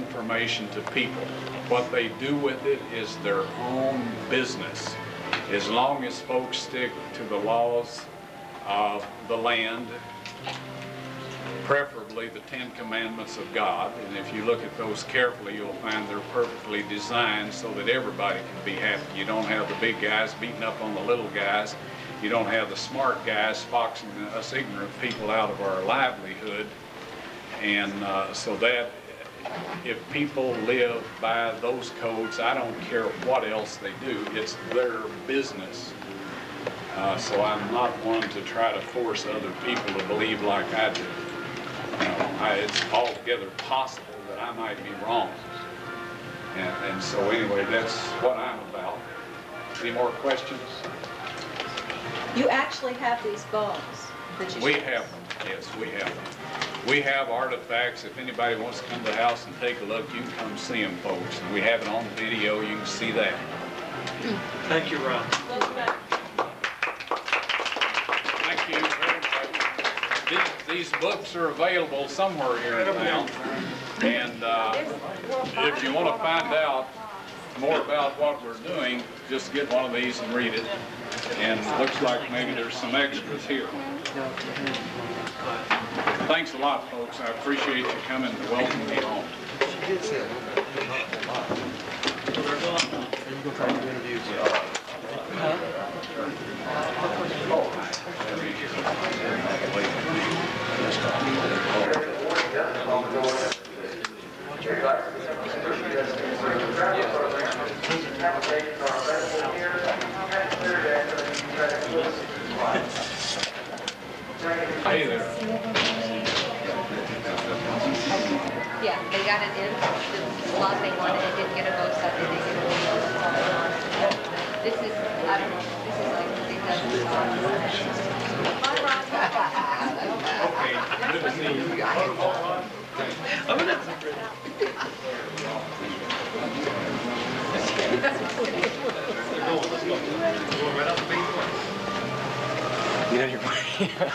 information to people. What they do with it is their own business. As long as folks stick to the laws of the land, preferably the 10 Commandments of God, and if you look at those carefully, you'll find they're perfectly designed so that everybody can be happy. You don't have the big guys beating up on the little guys. You don't have the smart guys foxing us ignorant people out of our livelihood. And so that if people live by those codes, I don't care what else they do, it's their business. So I'm not one to try to force other people to believe like I do. It's altogether possible that I might be wrong. And so anyway, that's what I'm about. Any more questions? You actually have these bones that you We have them, yes, we have them. We have artifacts. If anybody wants to come to the house and take a look, you can come see them, folks. And we have it on video, you can see that. Thank you, Ron. Thank you very much. These books are available somewhere here in town. And if you want to find out more about what we're doing, just get one of these and read it. And it looks like maybe there's some extras here. Thanks a lot, folks. I appreciate you coming to welcome me home. Hey there. Yeah, they got it in. The slot they wanted, it didn't get a vote, so they didn't get a vote. This is, I don't know, this is like, Okay, good to see you. Yeah, you're right.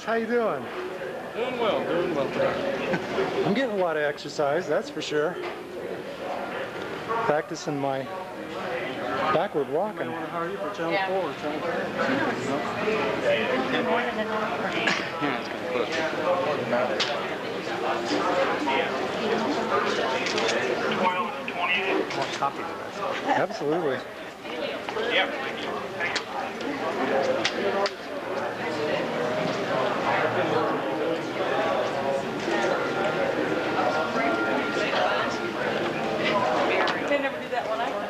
How you doing? Doing well, doing well. I'm getting a lot of exercise, that's for sure. Practicing my backward walking. Want to hire you for Channel 4 or Channel 3? Yeah, it's going to push. More copy to that. Absolutely. Yeah, thank you. They never do that one either.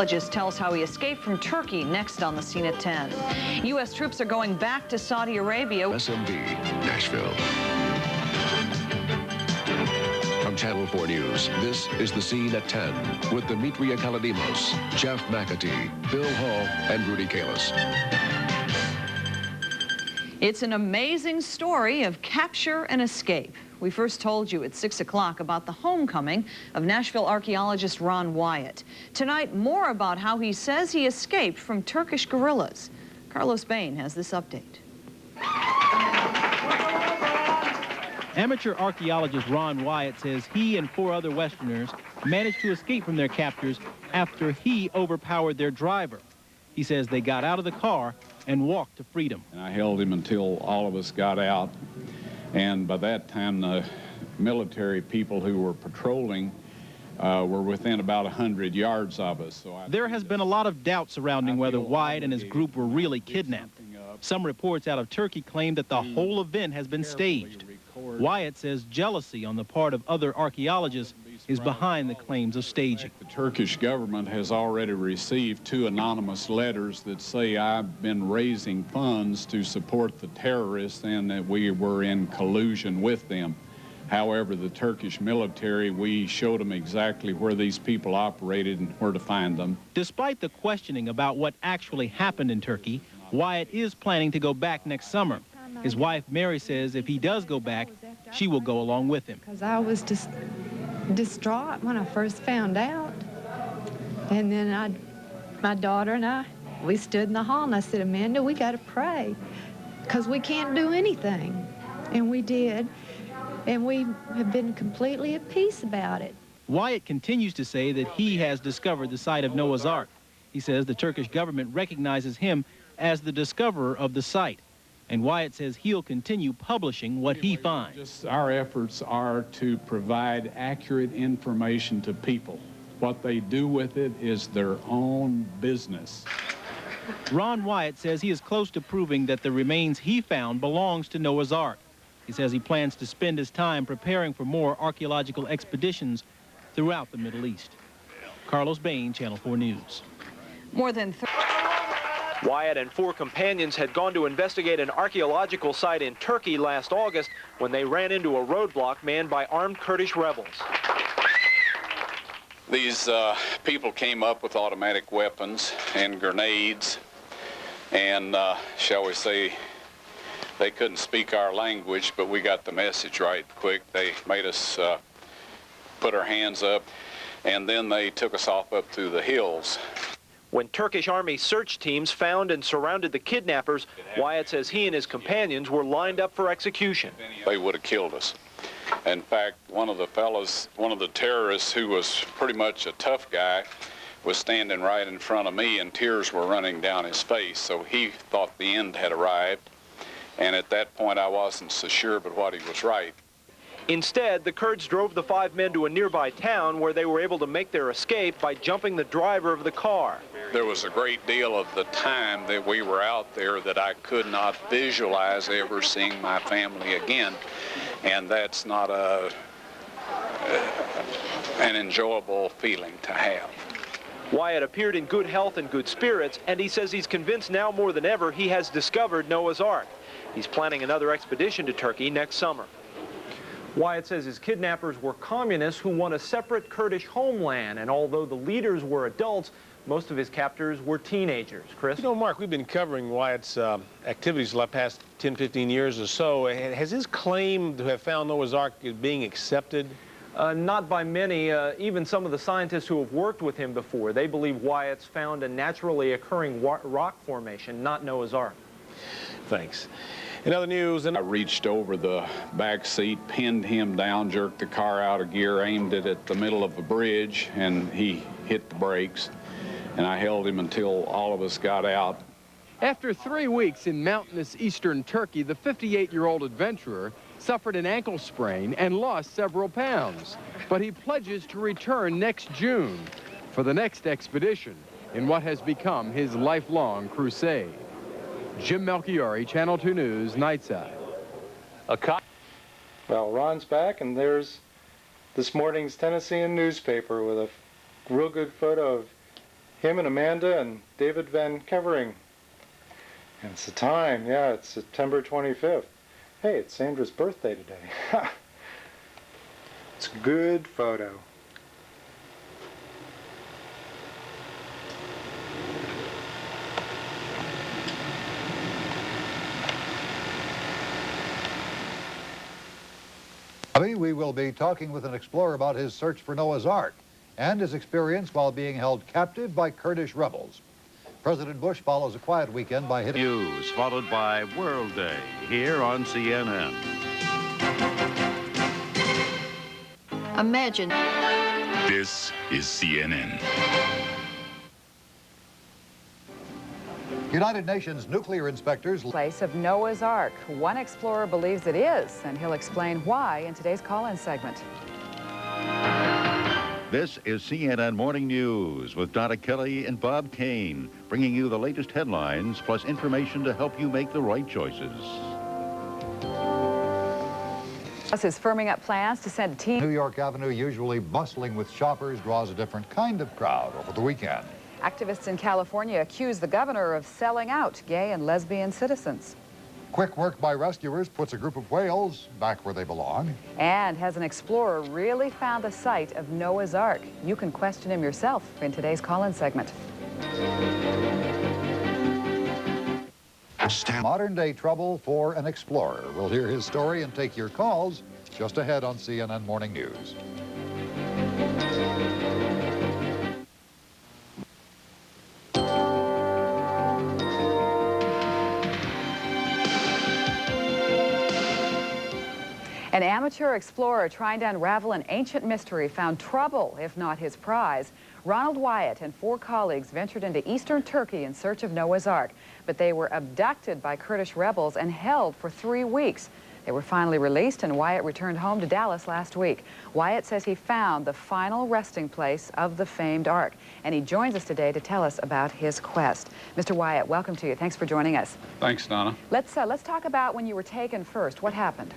Archaeologist tells how he escaped from Turkey next on the scene at 10. U.S. troops are going back to Saudi Arabia. SMB, Nashville. From Channel 4 News, this is The Scene at 10 with Demetria Kaladimos, Jeff McAtee, Bill Hall, and Rudy Kalis. It's an amazing story of capture and escape. We first told you at 6 o'clock about the homecoming of Nashville archaeologist Ron Wyatt. Tonight, more about how he says he escaped from Turkish guerrillas. Carlos Bain has this update. Amateur archaeologist Ron Wyatt says he and 4 other Westerners managed to escape from their captors after he overpowered their driver. He says they got out of the car and walked to freedom. And I held him until all of us got out. And by that time, the military people who were patrolling were within about 100 yards of us. So there has been a lot of doubt surrounding whether Wyatt and his group were really kidnapped. Some reports out of Turkey claim that the whole event has been staged. Wyatt says jealousy on the part of other archaeologists is behind the claims of staging. The Turkish government has already received 2 anonymous letters that say I've been raising funds to support the terrorists and that we were in collusion with them. However, the Turkish military, we showed them exactly where these people operated and where to find them. Despite the questioning about what actually happened in Turkey, Wyatt is planning to go back next summer. His wife, Mary, says if he does go back, she will go along with him. Because I was just distraught when I first found out. And then my daughter and I, we stood in the hall and I said, Amanda, we got to pray because we can't do anything. And we did. And we have been completely at peace about it. Wyatt continues to say that he has discovered the site of Noah's Ark. He says the Turkish government recognizes him as the discoverer of the site. And Wyatt says he'll continue publishing what he finds. Our efforts are to provide accurate information to people. What they do with it is their own business. Ron Wyatt says he is close to proving that the remains he found belongs to Noah's Ark. He says he plans to spend his time preparing for more archaeological expeditions throughout the Middle East. Carlos Bain, Channel 4 News. More than Wyatt and 4 companions had gone to investigate an archaeological site in Turkey last August when they ran into a roadblock manned by armed Kurdish rebels. These people came up with automatic weapons and grenades, and shall we say, they couldn't speak our language, but we got the message right quick. They made us put our hands up, and then they took us off up through the hills. When Turkish Army search teams found and surrounded the kidnappers, Wyatt says he and his companions were lined up for execution. They would have killed us. In fact, one of the terrorists who was pretty much a tough guy was standing right in front of me and tears were running down his face. So he thought the end had arrived. And at that point, I wasn't so sure, but what he was right. Instead, the Kurds drove the 5 men to a nearby town where they were able to make their escape by jumping the driver of the car. There was a great deal of the time that we were out there that I could not visualize ever seeing my family again. And that's not an enjoyable feeling to have. Wyatt appeared in good health and good spirits, and he says he's convinced now more than ever he has discovered Noah's Ark. He's planning another expedition to Turkey next summer. Wyatt says his kidnappers were communists who want a separate Kurdish homeland, and although the leaders were adults, most of his captors were teenagers. Chris? You know, Mark, we've been covering Wyatt's activities the past 10, 15 years or so. Has his claim to have found Noah's Ark being accepted? Not by many, even some of the scientists who have worked with him before. They believe Wyatt's found a naturally occurring rock formation, not Noah's Ark. Thanks. In other news, I reached over the back seat, pinned him down, jerked the car out of gear, aimed it at the middle of the bridge, and he hit the brakes. And I held him until all of us got out. After 3 weeks in mountainous eastern Turkey, the 58-year-old adventurer suffered an ankle sprain and lost several pounds. But he pledges to return next June for the next expedition in what has become his lifelong crusade. Jim Melchiori, Channel 2 News, Nightside. Well, Ron's back, and there's this morning's Tennessean newspaper with a real good photo of him and Amanda and David Van Kevering. And it's the time, yeah, it's September 25th. Hey, it's Sandra's birthday today. It's a good photo. We will be talking with an explorer about his search for Noah's Ark and his experience while being held captive by Kurdish rebels. President Bush follows a quiet weekend by hitting news, followed by World Day here on CNN. Imagine. This is CNN. United Nations nuclear inspectors. Place of Noah's Ark. One explorer believes it is, and he'll explain why in today's call-in segment. This is CNN Morning News with Donna Kelly and Bob Kane, bringing you the latest headlines plus information to help you make the right choices. Plus is firming up plans to send a team. New York Avenue, usually bustling with shoppers, draws a different kind of crowd over the weekend. Activists in California accuse the governor of selling out gay and lesbian citizens. Quick work by rescuers puts a group of whales back where they belong. And has an explorer really found the site of Noah's Ark? You can question him yourself in today's call-in segment. Modern-day trouble for an explorer. We'll hear his story and take your calls just ahead on CNN Morning News. An amateur explorer trying to unravel an ancient mystery found trouble, if not his prize. Ronald Wyatt and 4 colleagues ventured into eastern Turkey in search of Noah's Ark, but they were abducted by Kurdish rebels and held for 3 weeks. They were finally released, and Wyatt returned home to Dallas last week. Wyatt says he found the final resting place of the famed Ark, and he joins us today to tell us about his quest. Mr. Wyatt, welcome to you. Thanks for joining us. Thanks, Donna. Let's talk about when you were taken first. What happened?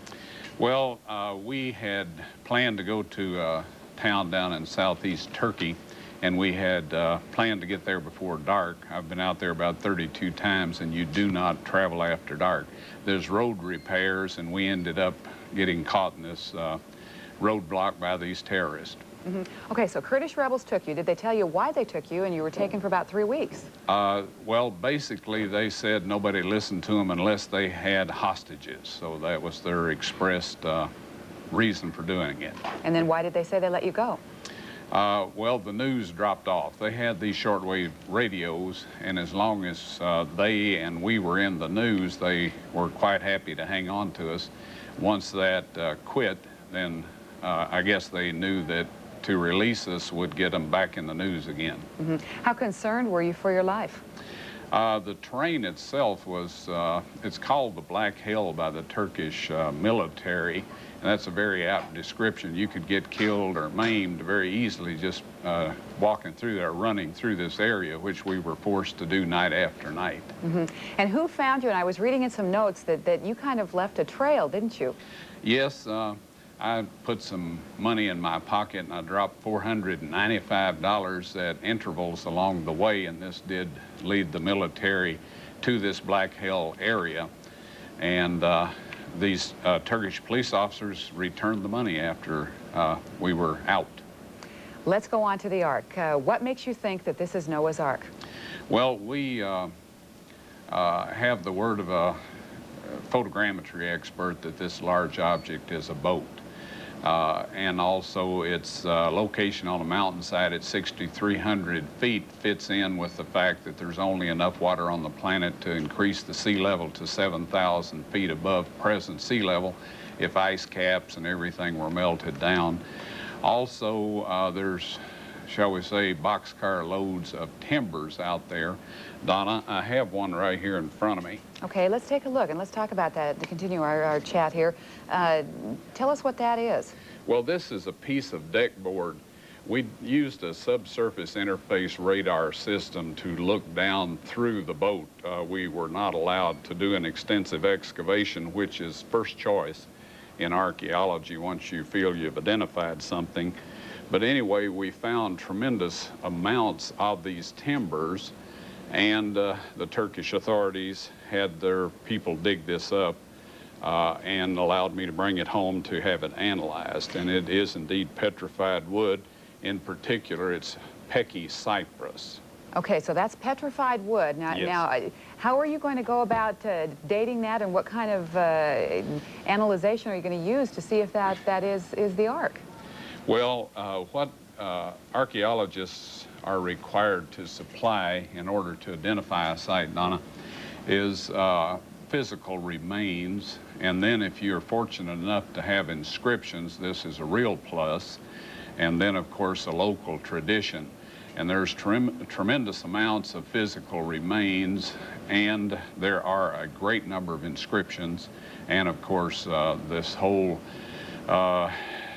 Well, we had planned to go to a town down in southeast Turkey, and we had planned to get there before dark. I've been out there about 32 times, and you do not travel after dark. There's road repairs, and we ended up getting caught in this roadblock by these terrorists. Okay, so Kurdish rebels took you. Did they tell you why they took you, and you were taken for about 3 weeks? Well, basically, they said nobody listened to them unless they had hostages. So that was their expressed reason for doing it. And then why did they say they let you go? Well, the news dropped off. They had these shortwave radios, and as long as they and we were in the news, they were quite happy to hang on to us. Once that quit, then I guess they knew that to release us would get them back in the news again. How concerned were you for your life? The terrain itself was, it's called the Black Hill by the Turkish military, and that's a very apt description. You could get killed or maimed very easily just walking through there, running through this area, which we were forced to do night after night. And who found you? And I was reading in some notes that you kind of left a trail, didn't you? Yes. I put some money in my pocket, and I dropped $495 at intervals along the way, and this did lead the military to this Black Hill area. And these Turkish police officers returned the money after we were out. Let's go on to the Ark. What makes you think that this is Noah's Ark? Well, we have the word of a photogrammetry expert that this large object is a boat. And also its location on a mountainside at 6,300 feet fits in with the fact that there's only enough water on the planet to increase the sea level to 7,000 feet above present sea level if ice caps and everything were melted down. Also, there's, shall we say, boxcar loads of timbers out there. Donna, I have one right here in front of me. Okay, let's take a look and let's talk about that to continue our chat here. Tell us what that is. Well, this is a piece of deck board. We used a subsurface interface radar system to look down through the boat. We were not allowed to do an extensive excavation, which is first choice in archaeology once you feel you've identified something. But anyway, we found tremendous amounts of these timbers, and the Turkish authorities had their people dig this up and allowed me to bring it home to have it analyzed. And it is indeed petrified wood. In particular, it's Peki cypress. Okay, so that's petrified wood. Now, Yes. How are you going to go about dating that, and what kind of analyzation are you going to use to see if that is the Ark? Well, what archaeologists are required to supply in order to identify a site, Donna, is physical remains, and then if you're fortunate enough to have inscriptions, this is a real plus, and then of course a local tradition. And there's tremendous amounts of physical remains, and there are a great number of inscriptions, and of course this whole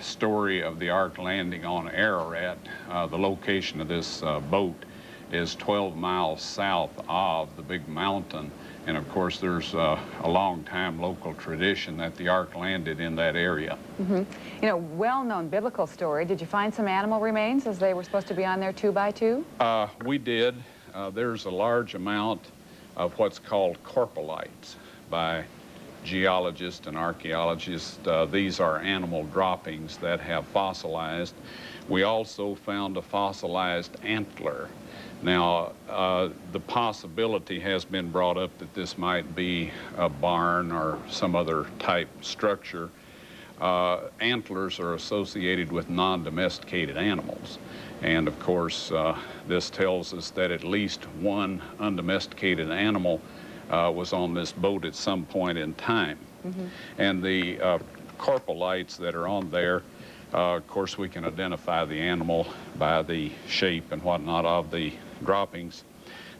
story of the Ark landing on Ararat. The location of this boat is 12 miles south of the big mountain, and of course there's a long-time local tradition that the Ark landed in that area. Mm-hmm. You know, well-known biblical story. Did you find some animal remains as they were supposed to be on there 2 by 2? We did. There's a large amount of what's called corpelites by geologists and archaeologists. These are animal droppings that have fossilized. We also found a fossilized antler. Now, the possibility has been brought up that this might be a barn or some other type structure. Antlers are associated with non-domesticated animals. And of course, this tells us that at least one undomesticated animal was on this boat at some point in time. Mm-hmm. And the corpelites that are on there, of course, we can identify the animal by the shape and whatnot of the droppings.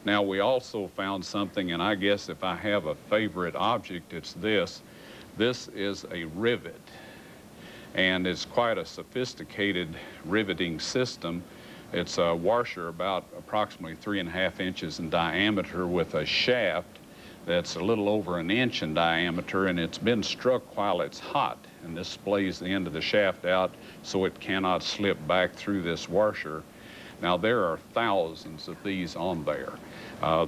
Now, we also found something, and I guess if I have a favorite object, it's this. This is a rivet, and it's quite a sophisticated riveting system. It's a washer about approximately 3.5 inches in diameter with a shaft that's a little over 1 inch in diameter, and it's been struck while it's hot, and this splays the end of the shaft out so it cannot slip back through this washer. Now, there are thousands of these on there.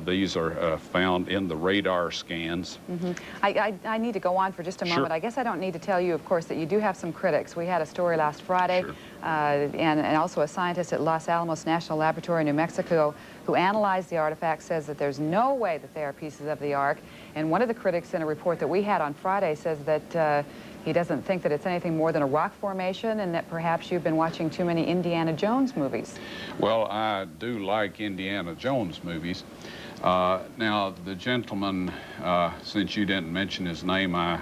These are found in the radar scans. Mm-hmm. I need to go on for just a moment. Sure. I guess I don't need to tell you, of course, that you do have some critics. We had a story last Friday, Sure. And also a scientist at Los Alamos National Laboratory in New Mexico who analyzed the artifact says that there's no way that they are pieces of the Ark. And one of the critics in a report that we had on Friday says that he doesn't think that it's anything more than a rock formation, and that perhaps you've been watching too many Indiana Jones movies. Well, I do like Indiana Jones movies. Now, the gentleman, since you didn't mention his name, I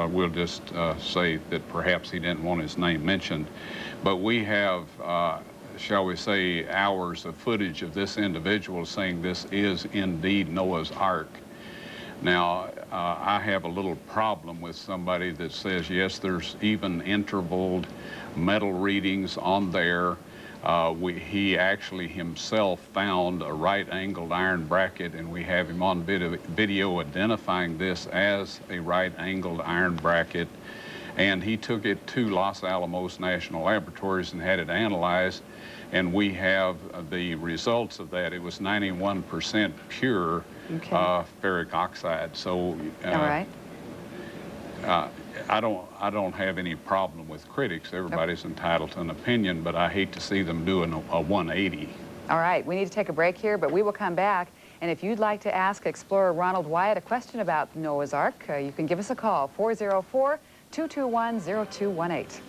will just say that perhaps he didn't want his name mentioned. But we have, shall we say, hours of footage of this individual saying this is indeed Noah's Ark. Now, I have a little problem with somebody that says, yes, there's even intervaled metal readings on there. He actually himself found a right-angled iron bracket, and we have him on video identifying this as a right-angled iron bracket. And he took it to Los Alamos National Laboratories and had it analyzed, and we have the results of that. It was 91% pure ferric oxide. So, all right. I don't have any problem with critics. Everybody's entitled to an opinion, but I hate to see them doing a 180. All right, we need to take a break here, but we will come back. And if you'd like to ask Explorer Ronald Wyatt a question about Noah's Ark, you can give us a call, 404-221-0218.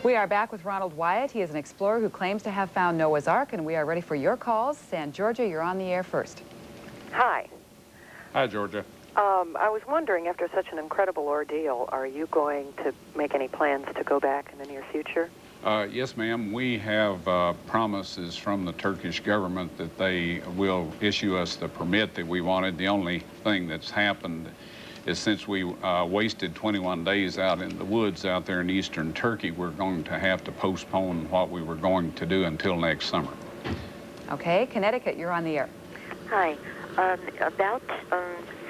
We are back with Ronald Wyatt. He is an explorer who claims to have found Noah's Ark, and we are ready for your calls. And Georgia, you're on the air first. Hi. Hi, Georgia. I was wondering, after such an incredible ordeal, are you going to make any plans to go back in the near future? Yes, ma'am. We have promises from the Turkish government that they will issue us the permit that we wanted. The only thing that's happened is since we wasted 21 days out in the woods out there in eastern Turkey, we're going to have to postpone what we were going to do until next summer. Okay, Connecticut, you're on the air. Hi. About 4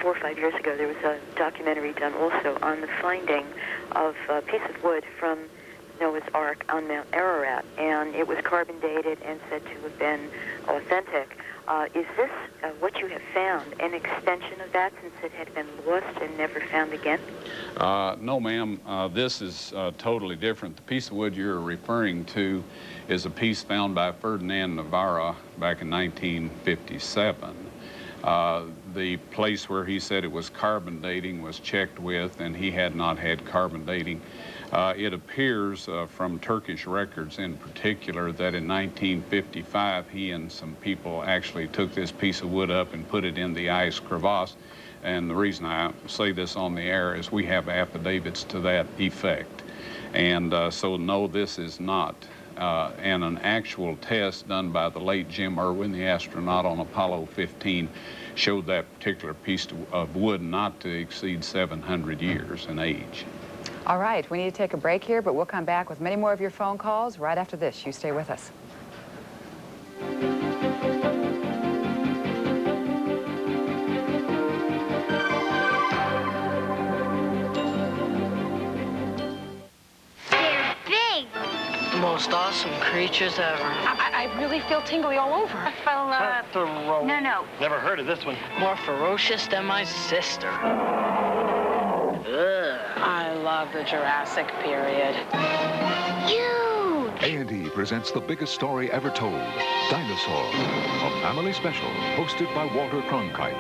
or 5 years ago, there was a documentary done also on the finding of a piece of wood from Noah's Ark on Mount Ararat, and it was carbon dated and said to have been authentic. Is this, what you have found, an extension of that since it had been lost and never found again? No, ma'am. This is totally different. The piece of wood you're referring to is a piece found by Ferdinand Navarra back in 1957. The place where he said it was carbon dating was checked with, and he had not had carbon dating. It appears from Turkish records in particular that in 1955 he and some people actually took this piece of wood up and put it in the ice crevasse. And the reason I say this on the air is we have affidavits to that effect. And so no, this is not. And an actual test done by the late Jim Irwin, the astronaut on Apollo 15, showed that particular piece of wood not to exceed 700 years in age. All right, we need to take a break here, but we'll come back with many more of your phone calls right after this. You stay with us. They're big. The most awesome creatures ever. I really feel tingly all over. I felt No. Never heard of this one. More ferocious than my sister. Ugh. I love the Jurassic period. Huge! A&E presents the biggest story ever told, Dinosaur, a family special hosted by Walter Cronkite.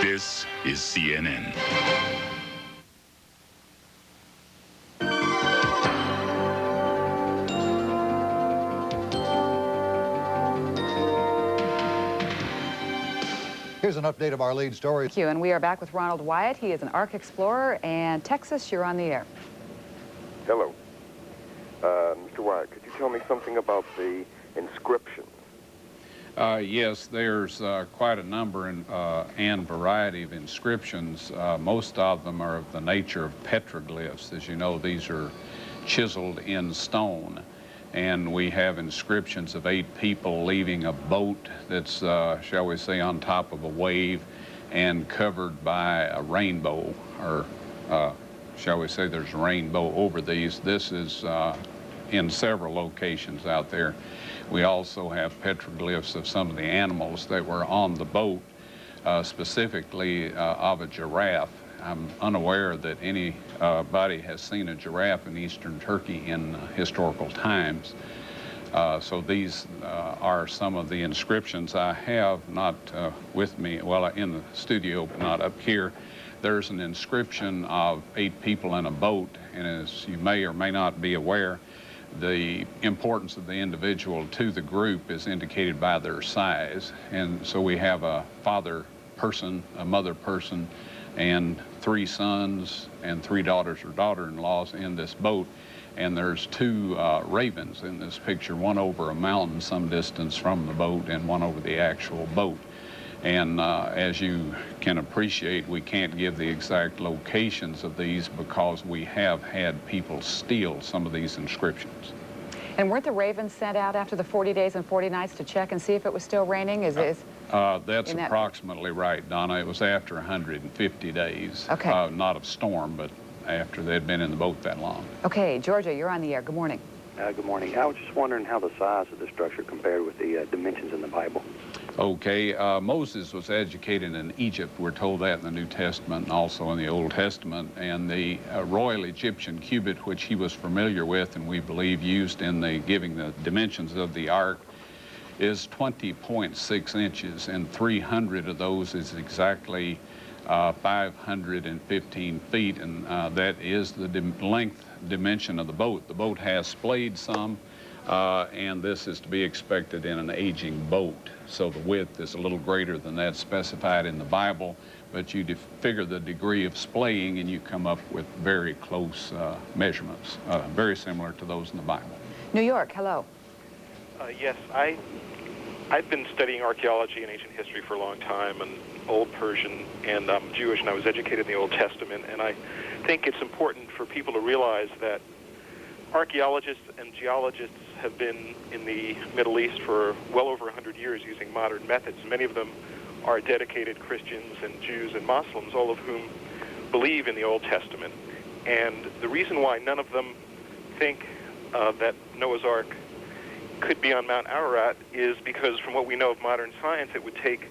This is CNN. Here's an update of our lead story. Thank you, and we are back with Ronald Wyatt. He is an Ark explorer, and Texas, you're on the air. Hello. Mr. Wyatt, could you tell me something about the inscriptions? Yes, there's quite a number and variety of inscriptions. Most of them are of the nature of petroglyphs. As you know, these are chiseled in stone. And we have inscriptions of 8 people leaving a boat that's, shall we say, on top of a wave and covered by a rainbow, or shall we say there's a rainbow over these. This is in several locations out there. We also have petroglyphs of some of the animals that were on the boat, specifically of a giraffe. I'm unaware that anybody has seen a giraffe in eastern Turkey in historical times. So these are some of the inscriptions I have, not with me, well, in the studio, but not up here. There's an inscription of 8 people in a boat, and as you may or may not be aware, the importance of the individual to the group is indicated by their size. And so we have a father person, a mother person, and 3 sons and 3 daughters or daughter-in-laws in this boat. And there's 2 ravens in this picture, one over a mountain some distance from the boat and one over the actual boat. And as you can appreciate, we can't give the exact locations of these because we have had people steal some of these inscriptions. And weren't the ravens sent out after the 40 days and 40 nights to check and see if it was still raining? That's approximately right, Donna. It was after 150 days. Okay. Not of storm, but after they'd been in the boat that long. Okay, Georgia, you're on the air. Good morning. Good morning. I was just wondering how the size of the structure compared with the dimensions in the Bible. Okay, Moses was educated in Egypt. We're told that in the New Testament and also in the Old Testament. And the Royal Egyptian cubit, which he was familiar with and we believe used in the giving the dimensions of the ark, is 20.6 inches, and 300 of those is exactly 515 feet, and that is the length dimension of the boat. The boat has splayed some, and this is to be expected in an aging boat. So the width is a little greater than that specified in the Bible, but you figure the degree of splaying and you come up with very close measurements, very similar to those in the Bible. New York, hello. Yes, I I've been studying archaeology and ancient history for a long time, and Old Persian, and I'm Jewish, and I was educated in the Old Testament, and I think it's important for people to realize that archaeologists and geologists have been in the Middle East for well over 100 years using modern methods. Many of them are dedicated Christians and Jews and Muslims, all of whom believe in the Old Testament. And the reason why none of them think that Noah's Ark could be on Mount Ararat is because, from what we know of modern science, it would take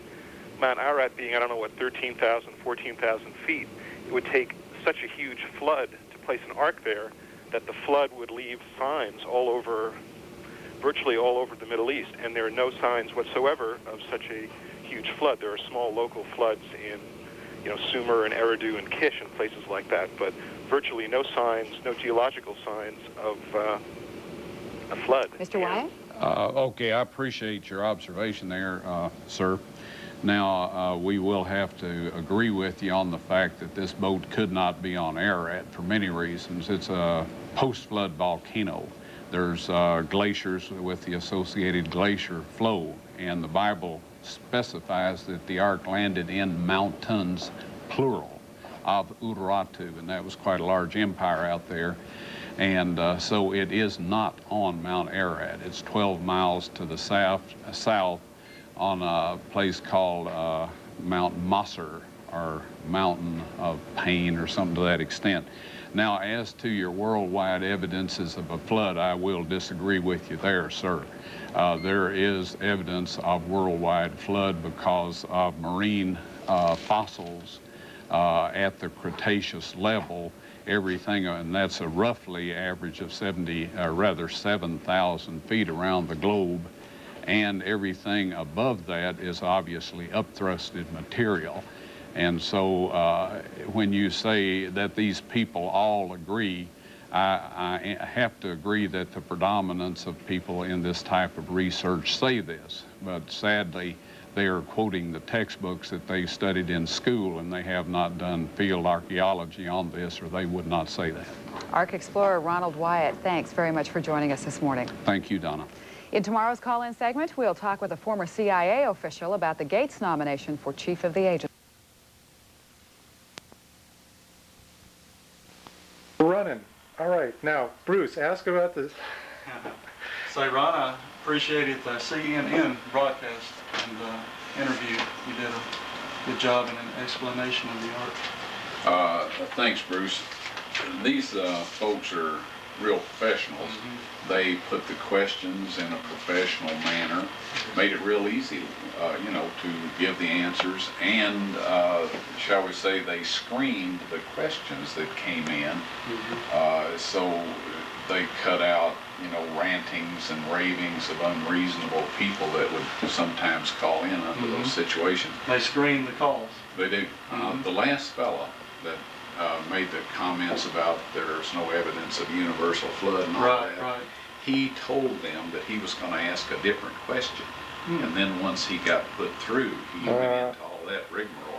Mount Ararat being, 13,000, 14,000 feet, it would take such a huge flood to place an ark there that the flood would leave signs all over, virtually all over the Middle East. And there are no signs whatsoever of such a huge flood. There are small local floods in, Sumer and Eridu and Kish and places like that, but virtually no signs, no geological signs of a flood. Mr. Wyatt? Okay, I appreciate your observation there, sir. Now, we will have to agree with you on the fact that this boat could not be on Ararat for many reasons. It's a post-flood volcano. There's glaciers with the associated glacier flow, and the Bible specifies that the ark landed in mountains, plural, of Urartu, and that was quite a large empire out there. And so it is not on Mount Ararat. It's 12 miles to the south on a place called Mount Masr, or Mountain of Pain, or something to that extent. Now, as to your worldwide evidences of a flood, I will disagree with you there, sir. There is evidence of worldwide flood because of marine fossils at the Cretaceous level. Everything, and that's a roughly average of 7,000 feet around the globe, and everything above that is obviously upthrusted material. And so when you say that these people all agree, I have to agree that the predominance of people in this type of research say this, but sadly they are quoting the textbooks that they studied in school, and they have not done field archaeology on this, or they would not say that. Ark Explorer Ronald Wyatt, thanks very much for joining us this morning. Thank you, Donna. In tomorrow's call-in segment, we'll talk with a former CIA official about the Gates nomination for chief of the agency. Running. All right. Now, Bruce, ask about this. Say, Ron, I appreciated the CNN broadcast and interview. You did a good job in an explanation of the ark. Thanks, Bruce. These folks are real professionals. They put the questions in a professional manner, made it real easy, to give the answers, and shall we say, they screened the questions that came in, so they cut out, rantings and ravings of unreasonable people that would sometimes call in under those situations. They screened the calls. They do. The last fella that made the comments about there's no evidence of universal flood and all that, he told them that he was going to ask a different question. And then once he got put through, he went into all that rigmarole.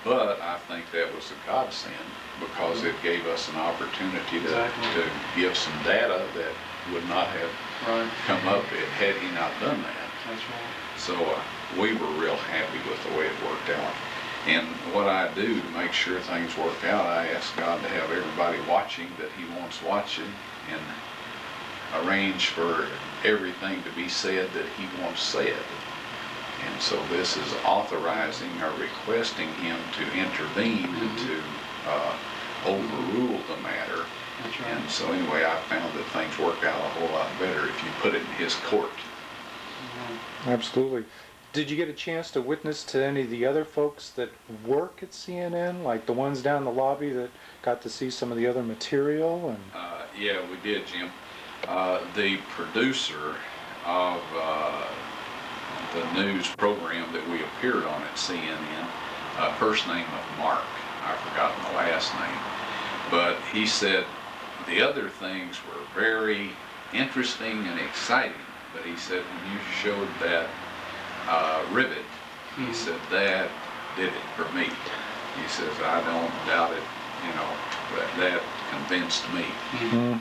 But I think that was a godsend, because it gave us an opportunity to give some data that would not have come up had he not done that. That's right. So we were real happy with the way it worked out. And what I do to make sure things work out, I ask God to have everybody watching that he wants watching, and arrange for everything to be said that he wants said. And so this is authorizing or requesting him to intervene and to overrule the matter. That's right. And so anyway, I found that things work out a whole lot better if you put it in his court. Absolutely. Did you get a chance to witness to any of the other folks that work at CNN, like the ones down in the lobby that got to see some of the other material? And Yeah, we did, Jim. The producer of the news program that we appeared on at CNN, first name of Mark, I've forgotten the last name, but he said the other things were very interesting and exciting, but he said when you showed that rivet, he said that did it for me. He says, I don't doubt it, that convinced me.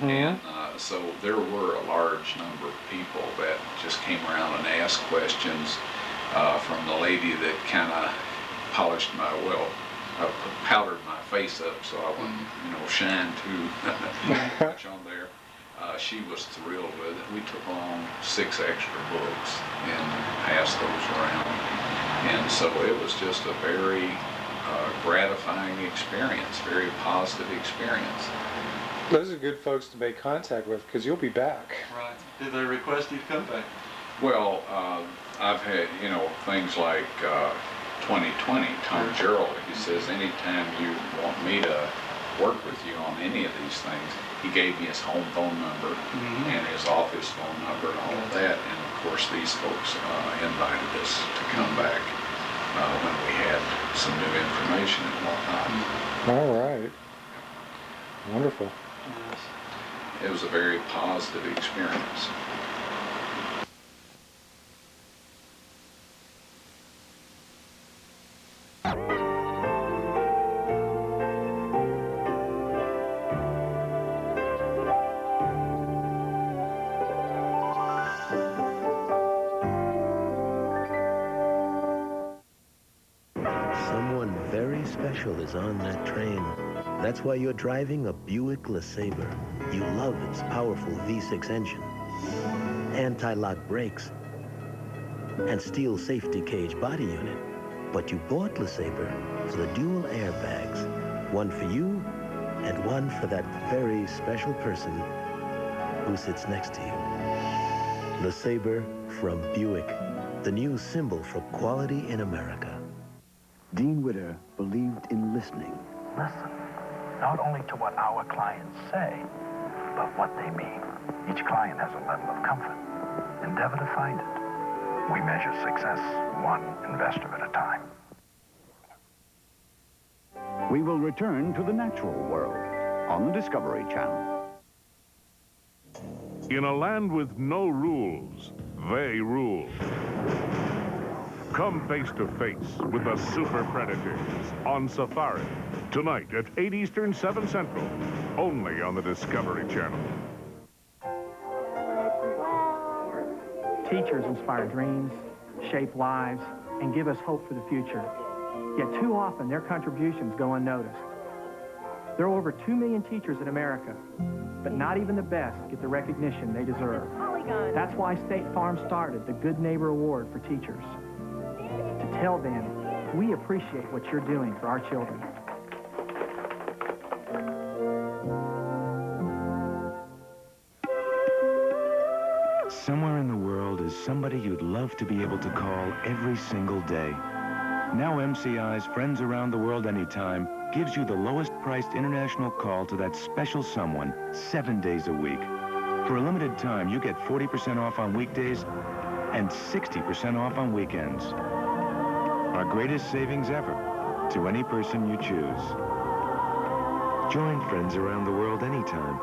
And So there were a large number of people that just came around and asked questions, from the lady that kind of polished my, powdered my face up so I wouldn't, shine too much on there. She was thrilled with it. We took on 6 extra books and passed those around. And so it was just a very gratifying experience, very positive experience. Those are good folks to make contact with because you'll be back. Right. Did they request you to come back? Well, I've had, things like 2020, Tom Gerald, he says, anytime you want me to work with you on any of these things, he gave me his home phone number and his office phone number and all of that. And of course, these folks invited us to come back when we had some new information and whatnot. All right. Wonderful. Yes. It was a very positive experience. Someone very special is on that train. That's why you're driving a Buick LeSabre. You love its powerful V6 engine, anti-lock brakes, and steel safety cage body unit. But you bought LeSabre for the dual airbags, one for you and one for that very special person who sits next to you. LeSabre from Buick, the new symbol for quality in America. Dean Witter believed in listening. Listen, not only to what our clients say, but what they mean. Each client has a level of comfort. Endeavor to find it. We measure success one investor at a time. We will return to the natural world on the Discovery Channel. In a land with no rules, they rule. Come face to face with the super predators on Safari. Tonight at 8 Eastern, 7 Central. Only on the Discovery Channel. Teachers inspire dreams, shape lives, and give us hope for the future. Yet too often, their contributions go unnoticed. There are over 2 million teachers in America, but not even the best get the recognition they deserve. That's why State Farm started the Good Neighbor Award for teachers. To tell them, we appreciate what you're doing for our children. Somewhere in the world is somebody you'd love to be able to call every single day. Now MCI's Friends Around the World Anytime gives you the lowest priced international call to that special someone 7 days a week. For a limited time, you get 40% off on weekdays and 60% off on weekends. Our greatest savings ever to any person you choose. Join Friends Around the World anytime.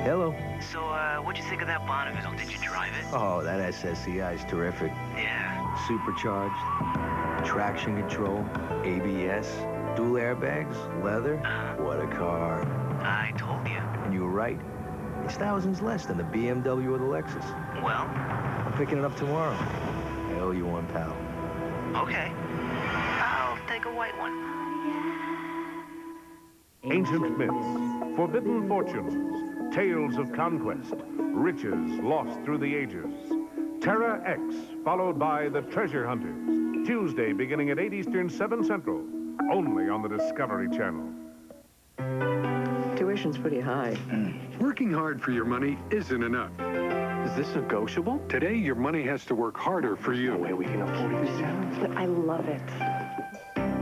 Hello. So, what'd you think of that Bonneville? Did you drive it? Oh, that SSCI is terrific. Yeah. Supercharged, traction control, ABS, dual airbags, leather. What a car. I told you. And you were right. It's thousands less than the BMW or the Lexus. Well? I'm picking it up tomorrow. I owe you one, pal. Okay. I'll take a white one. Ancient myths, forbidden fortunes, tales of conquest, riches lost through the ages. Terra X, followed by The Treasure Hunters. Tuesday, beginning at 8 Eastern, 7 Central. Only on the Discovery Channel. Tuition's pretty high. Working hard for your money isn't enough. Is this negotiable? Today, your money has to work harder for you. No way we can afford this. But I love it.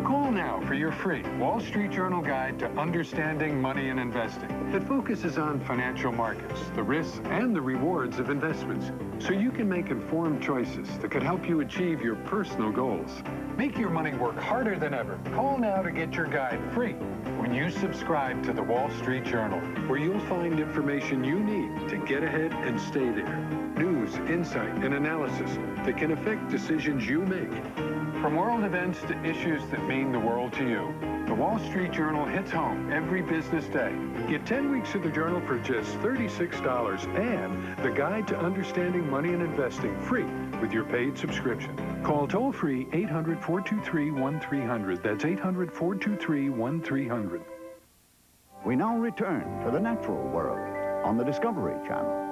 Call now for your free Wall Street Journal guide to understanding money and investing. It focuses on financial markets, the risks and the rewards of investments, so you can make informed choices that could help you achieve your personal goals. Make your money work harder than ever. Call now to get your guide free when you subscribe to the Wall Street Journal, where you'll find information you need to get ahead and stay there. News, insight, and analysis that can affect decisions you make. From world events to issues that mean the world to you, the Wall Street Journal hits home every business day. Get 10 weeks of the Journal for just $36 and the Guide to Understanding Money and Investing free with your paid subscription. Call toll-free 800-423-1300. That's 800-423-1300. We now return to the natural world on the Discovery Channel.